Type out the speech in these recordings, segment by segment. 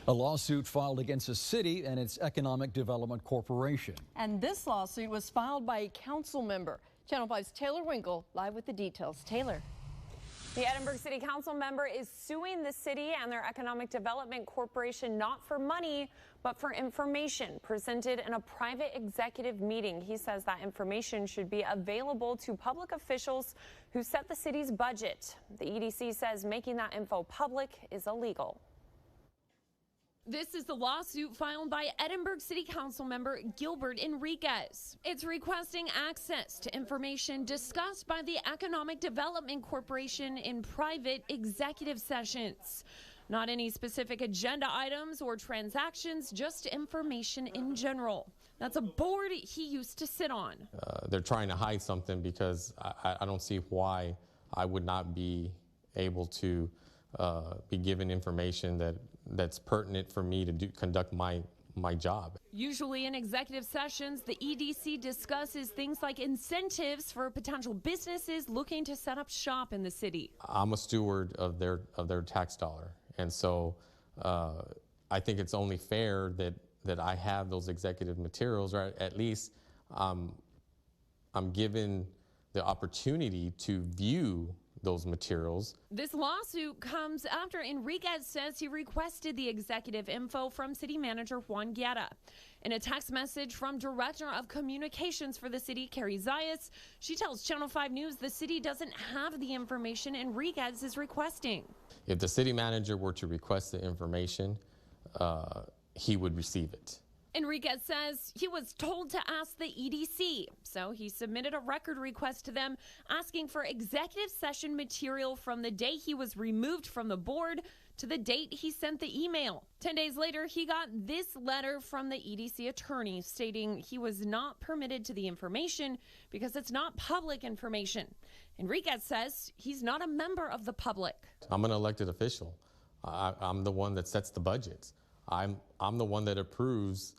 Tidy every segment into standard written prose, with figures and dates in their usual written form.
A lawsuit filed against the city and its Economic Development Corporation. And this lawsuit was filed by a council member. Channel 5's Taylor Winkle live with the details. Taylor. The Edinburg City Council member is suing the city and their Economic Development Corporation not for money, but for information presented in a private executive meeting. He says that information should be available to public officials who set the city's budget. The EDC says making that info public is illegal. This is the lawsuit filed by Edinburg City Council member Gilbert Enriquez. It's requesting access to information discussed by the Economic Development Corporation in private executive sessions. Not any specific agenda items or transactions, just information in general. That's a board he used to sit on. They're trying to hide something because I don't see why I would not be able to be given information that's pertinent for me to conduct my job. Usually in executive sessions, the EDC discusses things like incentives for potential businesses looking to set up shop in the city. I'm a steward of their tax dollar, and so I think it's only fair that I have those executive materials, or at least I'm given the opportunity to view those materials. This lawsuit comes after Enriquez says he requested the executive info from city manager Juan Guerra. In a text message from Director of Communications for the city, Carrie Zayas, she tells Channel 5 News the city doesn't have the information Enriquez is requesting. If the city manager were to request the information, he would receive it. Enriquez says he was told to ask the EDC, so he submitted a record request to them asking for executive session material from the day he was removed from the board to the date he sent the email. 10 days later, he got this letter from the EDC attorney stating he was not permitted to the information because it's not public information. Enriquez says he's not a member of the public. I'm an elected official. I'm the one that sets the budgets. I'm the one that approves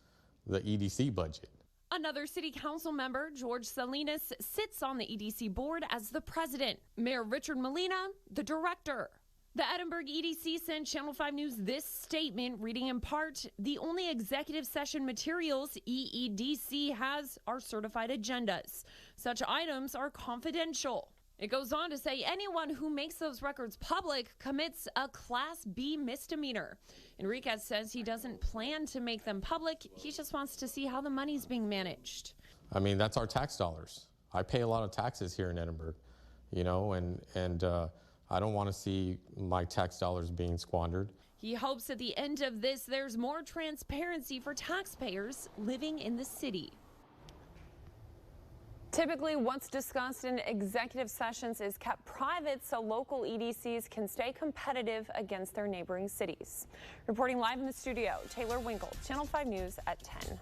the EDC budget. Another city council member, George Salinas, sits on the EDC board as the president. Mayor Richard Molina, the director. The Edinburg EDC sent Channel 5 News this statement, reading in part, the only executive session materials EEDC has are certified agendas. Such items are confidential. It goes on to say anyone who makes those records public commits a Class B misdemeanor. Enriquez says he doesn't plan to make them public. He just wants to see how the money's being managed. I mean, that's our tax dollars. I pay a lot of taxes here in Edinburg, you know, and I don't want to see my tax dollars being squandered. He hopes at the end of this, there's more transparency for taxpayers living in the city. Typically, what's discussed in executive sessions is kept private so local EDCs can stay competitive against their neighboring cities. Reporting live in the studio, Taylor Winkle, Channel 5 News at 10.